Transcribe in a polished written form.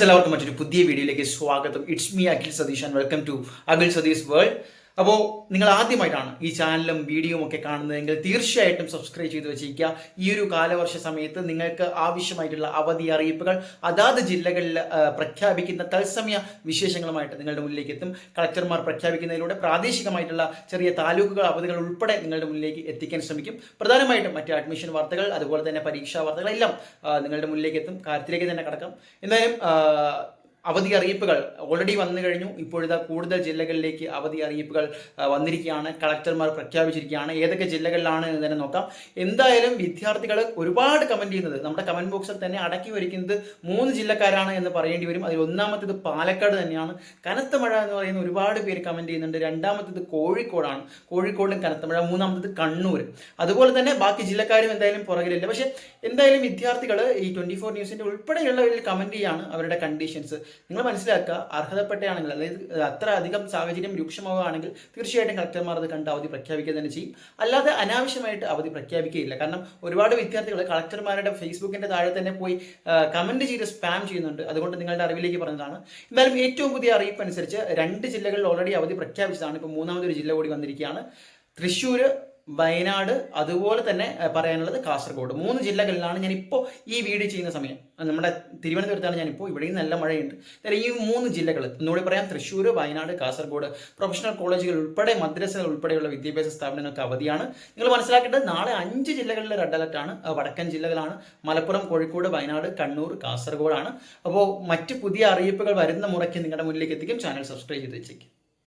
Friends എല്ലാവർക്കും മറ്റൊരു പുതിയ വീഡിയോയിലേക്ക് സ്വാഗതം. It's me Akhil Satheesh and welcome to Akhil Satheesh world. അപ്പോൾ നിങ്ങൾ ആദ്യമായിട്ടാണ് ഈ ചാനലും വീഡിയോയും ഒക്കെ കാണുന്നതെങ്കിൽ തീർച്ചയായിട്ടും സബ്സ്ക്രൈബ് ചെയ്ത് വെച്ചിരിക്കുക. ഈ ഒരു കാലവർഷ സമയത്ത് നിങ്ങൾക്ക് ആവശ്യമായിട്ടുള്ള അവധി അറിയിപ്പുകൾ അതാത് ജില്ലകളിൽ പ്രഖ്യാപിക്കുന്ന തത്സമയ വിശേഷങ്ങളുമായിട്ട് നിങ്ങളുടെ മുന്നിലേക്ക് എത്തും. കളക്ടർമാർ പ്രഖ്യാപിക്കുന്നതിലൂടെ പ്രാദേശികമായിട്ടുള്ള ചെറിയ താലൂക്കുകൾ അവധികൾ ഉൾപ്പെടെ നിങ്ങളുടെ മുന്നിലേക്ക് എത്തിക്കാൻ ശ്രമിക്കും. പ്രധാനമായിട്ടും മറ്റ് അഡ്മിഷൻ വാർത്തകൾ അതുപോലെ തന്നെ പരീക്ഷാ വാർത്തകളെല്ലാം നിങ്ങളുടെ മുന്നിലേക്ക് എത്തും. കാര്യത്തിലേക്ക് തന്നെ കടക്കാം. എന്തായാലും അവധി അറിയിപ്പുകൾ ഓൾറെഡി വന്നു കഴിഞ്ഞു. ഇപ്പോഴത്തെ കൂടുതൽ ജില്ലകളിലേക്ക് അവധി അറിയിപ്പുകൾ വന്നിരിക്കുകയാണ്. കളക്ടർമാർ പ്രഖ്യാപിച്ചിരിക്കുകയാണ്. ഏതൊക്കെ ജില്ലകളിലാണ് എന്ന് തന്നെ നോക്കാം. എന്തായാലും വിദ്യാർത്ഥികൾ ഒരുപാട് കമൻറ്റ് ചെയ്യുന്നത് നമ്മുടെ കമൻറ്റ് ബോക്സിൽ തന്നെ അടക്കി വരിക്കുന്നത് 3 ജില്ലക്കാരാണ് എന്ന് പറയേണ്ടി വരും. അതിൽ ഒന്നാമത്തേത് പാലക്കാട് തന്നെയാണ്. കനത്ത മഴ എന്ന് പറയുന്ന ഒരുപാട് പേര് കമൻറ്റ് ചെയ്യുന്നുണ്ട്. രണ്ടാമത്തേത് കോഴിക്കോടാണ്. കോഴിക്കോടും കനത്ത മഴ. മൂന്നാമത്തേത് കണ്ണൂർ. അതുപോലെ തന്നെ ബാക്കി ജില്ലക്കാരും എന്തായാലും പുറകിലില്ല. പക്ഷേ എന്തായാലും വിദ്യാർത്ഥികൾ ഈ 24 ന്യൂസിൻ്റെ ഉൾപ്പെടെയുള്ളവരിൽ കമൻറ്റ് ചെയ്യാണ് അവരുടെ കണ്ടീഷൻസ്. നിങ്ങൾ മനസ്സിലാക്കുക, അർഹതപ്പെട്ടയാണെങ്കിൽ അതായത് അത്ര അധികം സാഹചര്യം രൂക്ഷമാവുകയാണെങ്കിൽ തീർച്ചയായിട്ടും കളക്ടർമാർ അത് കണ്ട് അവധി പ്രഖ്യാപിക്കുക തന്നെ ചെയ്യും. അല്ലാതെ അനാവശ്യമായിട്ട് അവധി പ്രഖ്യാപിക്കുകയില്ല. കാരണം ഒരുപാട് വിദ്യാർത്ഥികൾ കളക്ടർമാരുടെ ഫേസ്ബുക്കിന്റെ താഴെ തന്നെ പോയി കമന്റ് ചെയ്ത് സ്പാം ചെയ്യുന്നുണ്ട്. അതുകൊണ്ട് നിങ്ങളുടെ അറിവിലേക്ക് പറഞ്ഞതാണ്. എന്തായാലും ഏറ്റവും പുതിയ അറിയിപ്പ് അനുസരിച്ച് 2 ജില്ലകളിൽ ഓൾറെഡി അവധി പ്രഖ്യാപിച്ചതാണ്. ഇപ്പോൾ മൂന്നാമതൊരു ജില്ല കൂടി വന്നിരിക്കുകയാണ്. തൃശ്ശൂർ, വയനാട്, അതുപോലെ തന്നെ പറയാനുള്ളത് കാസർഗോഡ്. 3 ജില്ലകളിലാണ് ഞാനിപ്പോൾ ഈ വീഡിയോ ചെയ്യുന്ന സമയം. നമ്മുടെ തിരുവനന്തപുരത്താണ് ഞാനിപ്പോൾ. ഇവിടെയും നല്ല മഴയുണ്ട്. ഈ 3 ജില്ലകൾ ഒന്നുകൂടി പറയാം: തൃശ്ശൂർ, വയനാട്, കാസർഗോഡ്. പ്രൊഫഷണൽ കോളേജുകൾ ഉൾപ്പെടെ മദ്രസകൾ ഉൾപ്പെടെയുള്ള വിദ്യാഭ്യാസ സ്ഥാപനങ്ങൾക്ക് അവധിയാണ്. നിങ്ങൾ മനസ്സിലാക്കേണ്ടത് നാളെ 5 ജില്ലകളിലെ റെഡ് അലർട്ടാണ്. വടക്കൻ ജില്ലകളാണ് മലപ്പുറം, കോഴിക്കോട്, വയനാട്, കണ്ണൂർ, കാസർഗോഡാണ്. അപ്പോൾ മറ്റ് പുതിയ അറിയിപ്പുകൾ വരുന്ന മുറയ്ക്ക് നിങ്ങളുടെ മുന്നിലേക്ക് എത്തിക്കും. ചാനൽ സബ്സ്ക്രൈബ് ചെയ്ത് വെച്ചേക്കും.